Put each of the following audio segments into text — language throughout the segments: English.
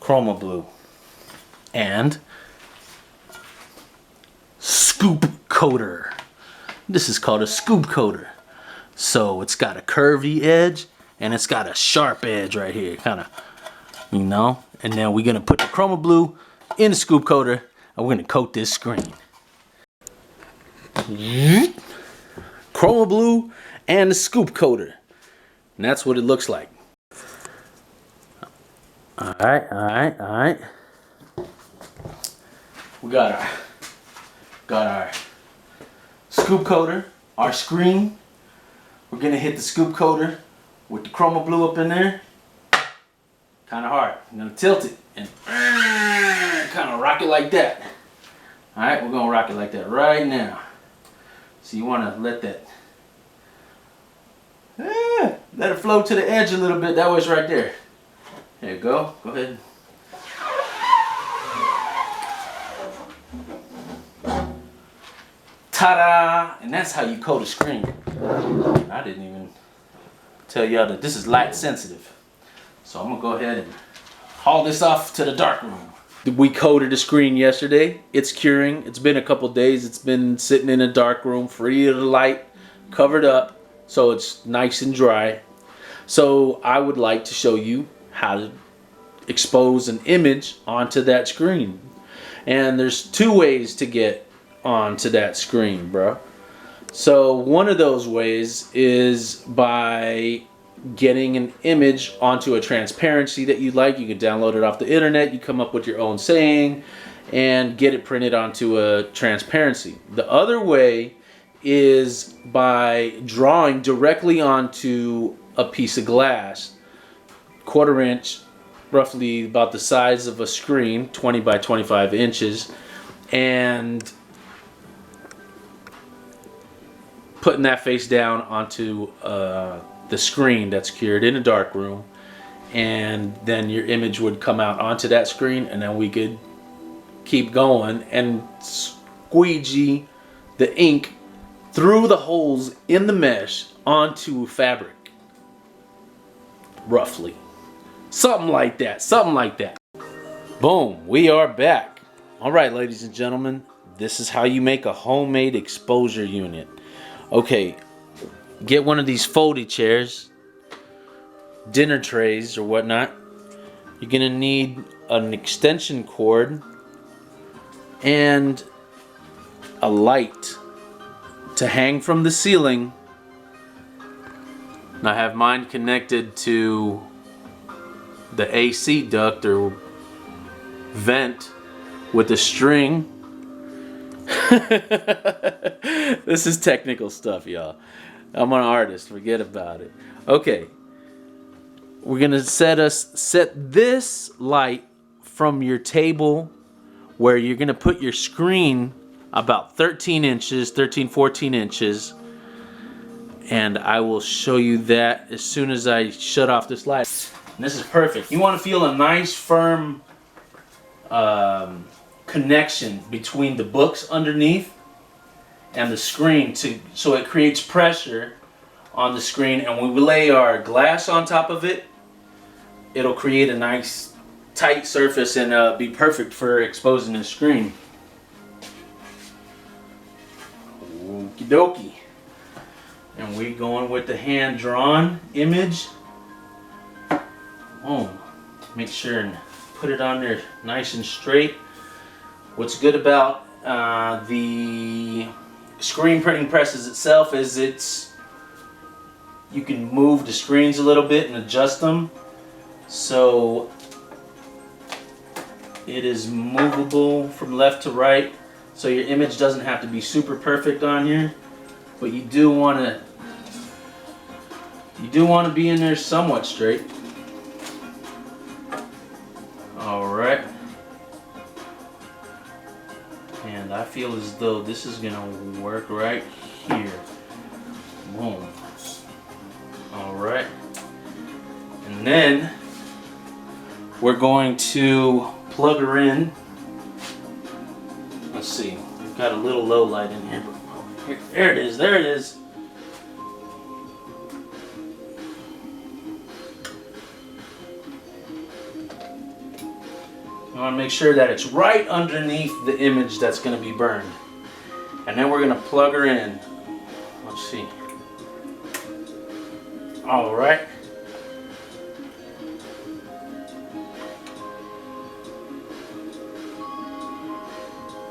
Chroma Blue, and Scoop Coater. This is called a Scoop Coater. So it's got a curvy edge and it's got a sharp edge right here, kind of, you know. And then we're gonna put the Chroma Blue in the Scoop Coater and we're gonna coat this screen. Chroma Blue and the Scoop Coater. And that's what it looks like. Alright. We got our Scoop Coater, our screen. We're gonna hit the Scoop Coater with the Chroma Blue up in there. Kinda hard. I'm gonna tilt it and kinda rock it like that. Alright, we're gonna rock it like that right now. So you wanna let that let it flow to the edge a little bit. That way it's right there. There you go. Go ahead. Ta-da! And that's how you coat a screen. I didn't even tell y'all that this is light sensitive. So I'm gonna go ahead and haul this off to the dark room. We coated the screen yesterday. It's curing. It's been a couple days. It's been sitting in a dark room, free of the light, covered up, so it's nice and dry. So I would like to show you how to expose an image onto that screen. And there's two ways to get onto that screen, bro. So one of those ways is by getting an image onto a transparency that you like. You can download it off the internet. You come up with your own saying and get it printed onto a transparency. The other way is by drawing directly onto a piece of glass, 1/4 inch, roughly about the size of a screen, 20 by 25 inches, and putting that face down onto the screen that's cured in a dark room, and then your image would come out onto that screen, and then we could keep going and squeegee the ink through the holes in the mesh onto fabric. Roughly. Something like that. Boom, we are back. Alright, ladies and gentlemen, this is how you make a homemade exposure unit. Okay, get one of these folding chairs, dinner trays or whatnot. You're gonna need an extension cord and a light to hang from the ceiling. And I have mine connected to the AC duct or vent with a string. This is technical stuff, y'all. I'm an artist, forget about it. Okay, we're gonna set this light from your table where you're gonna put your screen about 13 inches, 14 inches, and I will show you that as soon as I shut off this light. And this is perfect. You want to feel a nice firm connection between the books underneath and the screen, so it creates pressure on the screen, and when we lay our glass on top of it, it'll create a nice tight surface and be perfect for exposing the screen. Okie dokie. And we going with the hand-drawn image. Make sure and put it on there nice and straight. What's good about the screen printing presses itself is you can move the screens a little bit and adjust them, so it is movable from left to right, so your image doesn't have to be super perfect on here, but you do want to be in there somewhat straight. Alright. And I feel as though this is going to work right here. Boom. Alright. And then we're going to plug her in. Let's see. We've got a little low light in here. There it is. There it is. I want to make sure that it's right underneath the image that's going to be burned. And then we're going to plug her in. Let's see. All right.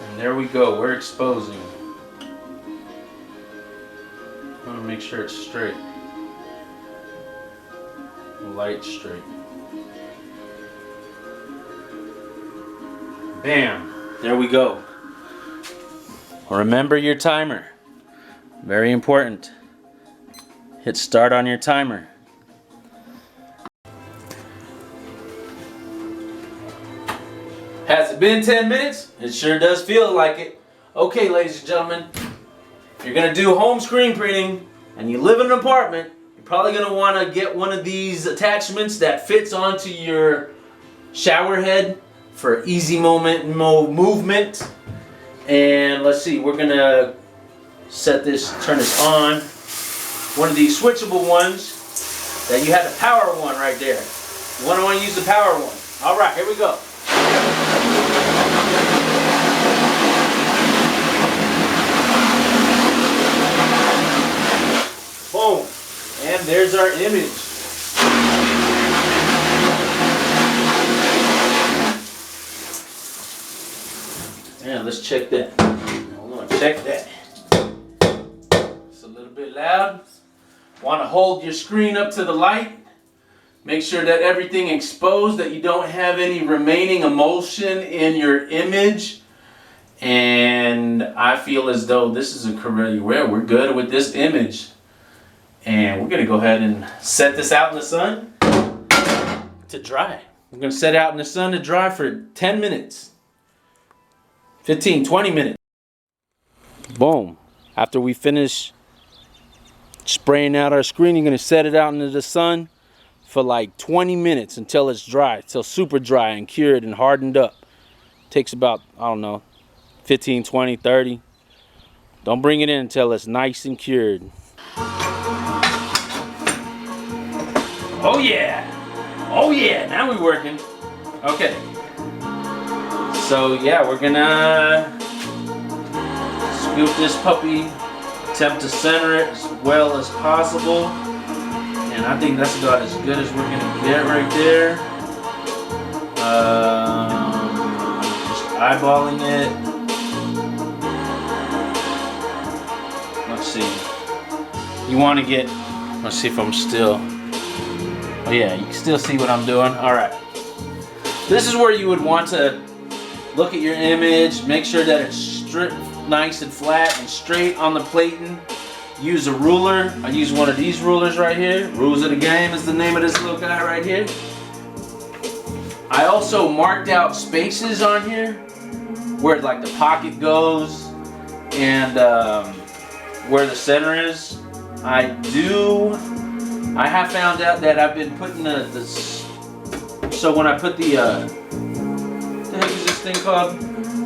And there we go. We're exposing. I want to make sure it's straight. Light straight. Bam. There we go. Remember your timer. Very important. Hit start on your timer. Has it been 10 minutes? It sure does feel like it. Okay, ladies and gentlemen, if you're gonna do home screen printing and you live in an apartment, you're probably gonna wanna get one of these attachments that fits onto your shower head for easy movement. And let's see, we're gonna turn this on. One of these switchable ones that you have the power one right there. You wanna use the power one. All right, here we go. Boom, and there's our image. Yeah, let's check that. Hold on, check that. It's a little bit loud. Want to hold your screen up to the light. Make sure that everything exposed, that you don't have any remaining emulsion in your image. And I feel as though this is a correct, we're good with this image. And we're gonna go ahead and set this out in the sun to dry. We're gonna set it out in the sun to dry for 10 minutes. 15, 20 minutes. Boom. After we finish spraying out our screen, you're gonna set it out into the sun for like 20 minutes until it's dry, till super dry and cured and hardened up. Takes about, I don't know, 15, 20, 30. Don't bring it in until it's nice and cured. Oh yeah! Oh yeah, now we're working. Okay. So yeah, we're gonna scoop this puppy, attempt to center it as well as possible. And I think that's about as good as we're gonna get right there. Just eyeballing it. Let's see. You want to get, let's see if I'm still, oh yeah, you can still see what I'm doing. All right. This is where you would want to look at your image, make sure that it's nice and flat and straight on the plating. Use a ruler. I use one of these rulers right here. Rules of the Game is the name of this little guy right here. I also marked out spaces on here where like the pocket goes and where the center is. I have found out that I've been putting so when I put the heck is this thing called?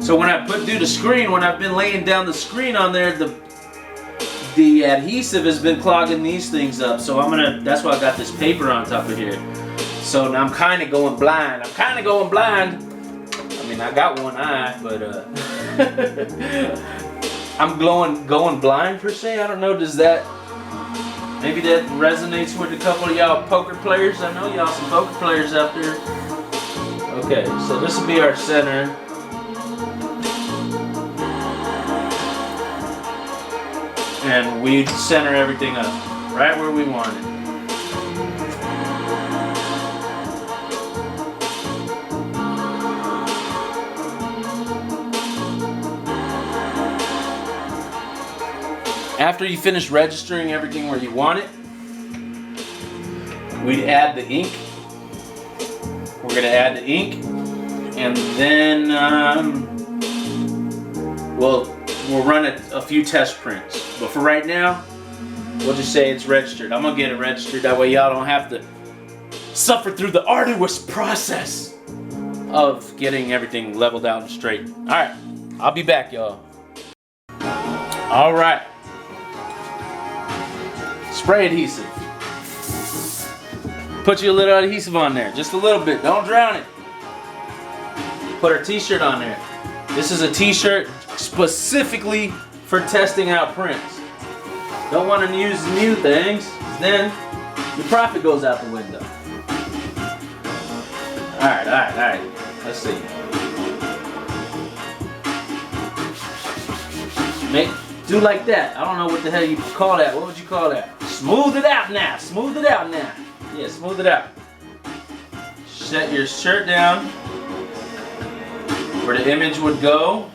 So when I do the screen, when I've been laying down the screen on there, the adhesive has been clogging these things up. So that's why I got this paper on top of here. So now I'm kind of going blind. I mean, I got one eye, but I'm going blind per se. I don't know, maybe that resonates with a couple of y'all poker players. I know y'all some poker players out there. Okay, so this will be our center. And we center everything up right where we want it. After you finish registering everything where you want it, we'd add the ink. We're gonna add the ink, and then we'll run a few test prints. But for right now, we'll just say it's registered. I'm gonna get it registered, that way y'all don't have to suffer through the arduous process of getting everything leveled out and straight. All right, I'll be back, y'all. All right. Spray adhesive. Put you a little adhesive on there, just a little bit, don't drown it. put our t-shirt on there. This is a t-shirt specifically for testing out prints. Don't want to use new things, then your profit goes out the window. Alright. Let's see. Do like that. I don't know what the hell you call that. What would you call that? Smooth it out now. Smooth it out now. Yeah, smooth it out. Set your shirt down where the image would go.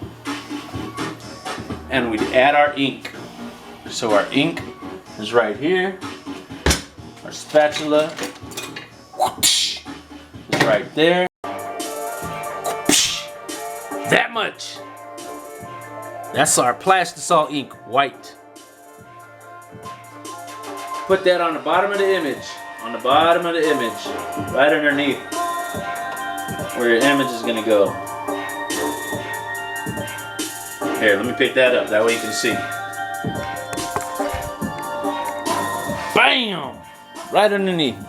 And we'd add our ink. So our ink is right here. Our spatula is right there. That much. That's our Plastisol ink, white. Put that on the bottom of the image. On the bottom of the image. Right underneath where your image is gonna go. Here, let me pick that up. That way you can see. Bam! Right underneath.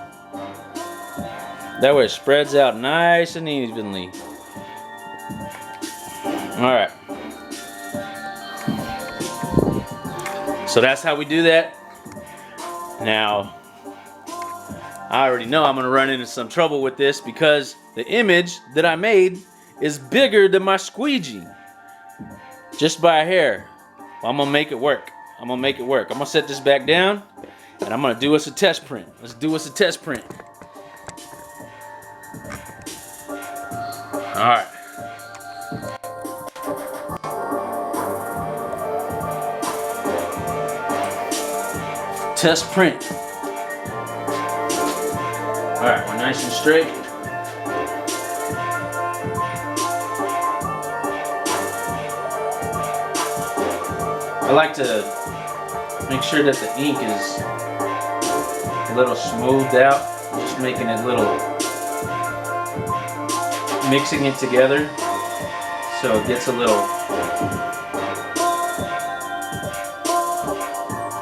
That way it spreads out nice and evenly. Alright. So that's how we do that. Now, I already know I'm gonna run into some trouble with this because the image that I made is bigger than my squeegee. Just by a hair. Well, I'm gonna make it work. I'm gonna set this back down and I'm gonna do us a test print. Let's do us a test print. Alright. Test print. Alright, we're nice and straight. I like to make sure that the ink is a little smoothed out, just making it mixing it together so it gets a little,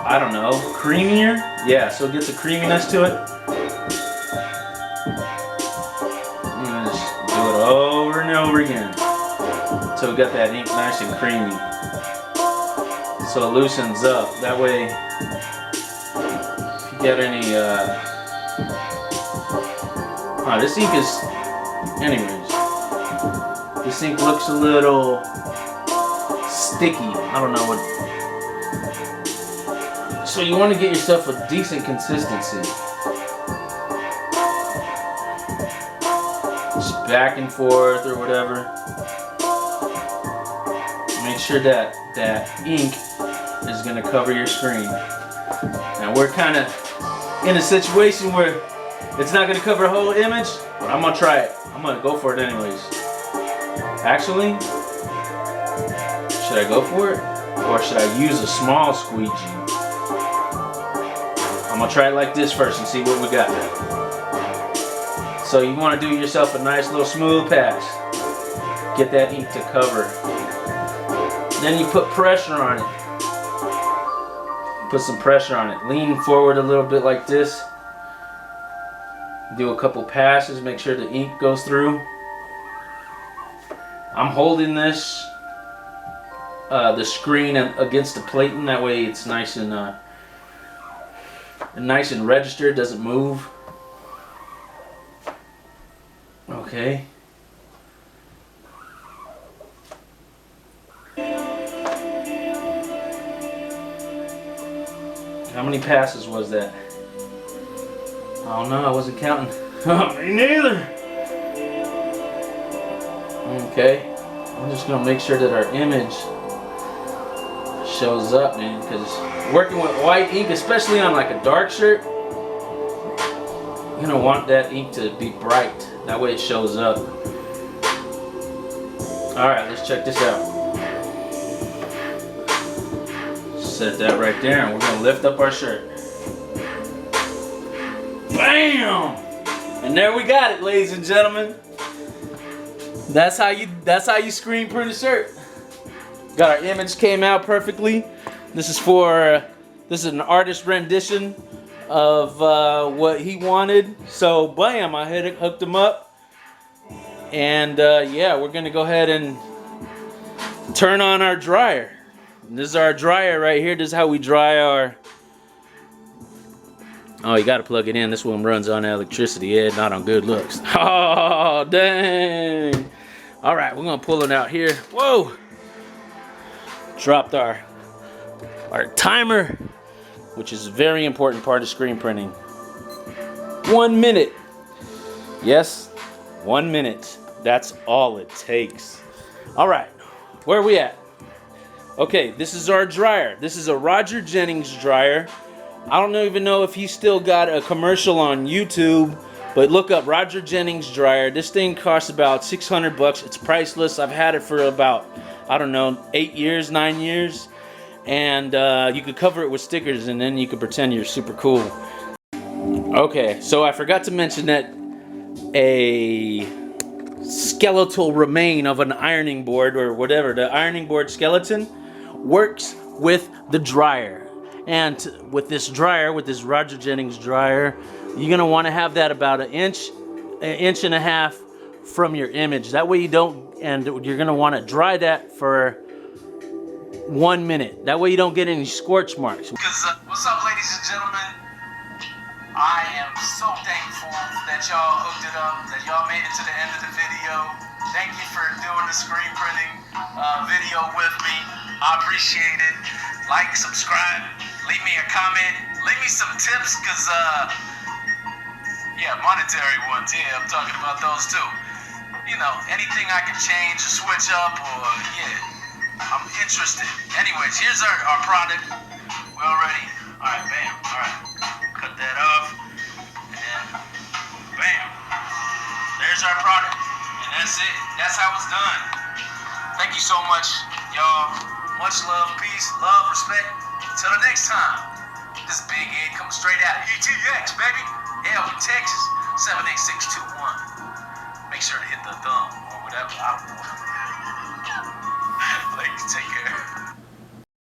I don't know, creamier? Yeah, so it gets a creaminess to it. I'm gonna just do it over and over again until we got that ink nice and creamy. So it loosens up. That way, if you get any, this ink is, anyways, this ink looks a little sticky. I don't know what. So you want to get yourself a decent consistency. Just back and forth or whatever. Make sure that ink is going to cover your screen. Now we're kind of in a situation where it's not going to cover a whole image, but I'm going to try it. I'm going to go for it anyways. Actually, should I go for it? Or should I use a small squeegee? I'm going to try it like this first and see what we got. So you want to do yourself a nice little smooth pass. Get that ink to cover. Then you put pressure on it. Put some pressure on it. Lean forward a little bit like this. Do a couple passes, make sure the ink goes through. I'm holding this, the screen against the platen, that way it's nice and registered, doesn't move. Okay. How many passes was that? I don't know, I wasn't counting. Me neither. Okay, I'm just gonna make sure that our image shows up, man, because working with white ink, especially on like a dark shirt, you're gonna want that ink to be bright. That way it shows up. Alright, let's check this out. Set that right there, and we're gonna lift up our shirt. Bam! And there we got it, ladies and gentlemen. That's how you screen print a shirt. Got our image, came out perfectly. This is an artist rendition of what he wanted. So bam, I hooked him up. And yeah, we're gonna go ahead and turn on our dryer. And this is our dryer right here. This is how we dry our... Oh, you gotta plug it in. This one runs on electricity, yeah, not on good looks. Oh, dang. All right, we're gonna pull it out here. Whoa. Dropped our timer, which is a very important part of screen printing. 1 minute. Yes, 1 minute. That's all it takes. All right, where are we at? Okay, this is our dryer. This is a Roger Jennings dryer. I don't even know if he's still got a commercial on YouTube, but look up Roger Jennings dryer. This thing costs about 600 bucks. It's priceless. I've had it for about, I don't know, 8 years, 9 years. And you could cover it with stickers and then you could pretend you're super cool. Okay, so I forgot to mention that a skeletal remain of an ironing board or whatever, the ironing board skeleton, works with the dryer. And with this dryer, with this Roger Jennings dryer, you're gonna want to have that about an inch and a half from your image. That way you don't, and you're gonna want to dry that for 1 minute. That way you don't get any scorch marks. What's up, ladies and gentlemen? I am so thankful that y'all hooked it up, that y'all made it to the end of the video. Thank you for doing the screen printing video with me. I appreciate it. Like, subscribe, leave me a comment, leave me some tips, cause yeah, monetary ones, yeah, I'm talking about those too. You know, anything I can change or switch up, or yeah, I'm interested. Anyways, here's our product. We're all ready. All right, bam, all right. Cut that off, and bam. There's our product, and that's it. That's how it's done. Thank you so much, y'all. Much love, peace, love, respect. Until the next time. This Big Ed coming straight out of ETX, baby. Elgin, Texas, 78621. Make sure to hit the thumb or whatever. I don't know. Like, take care.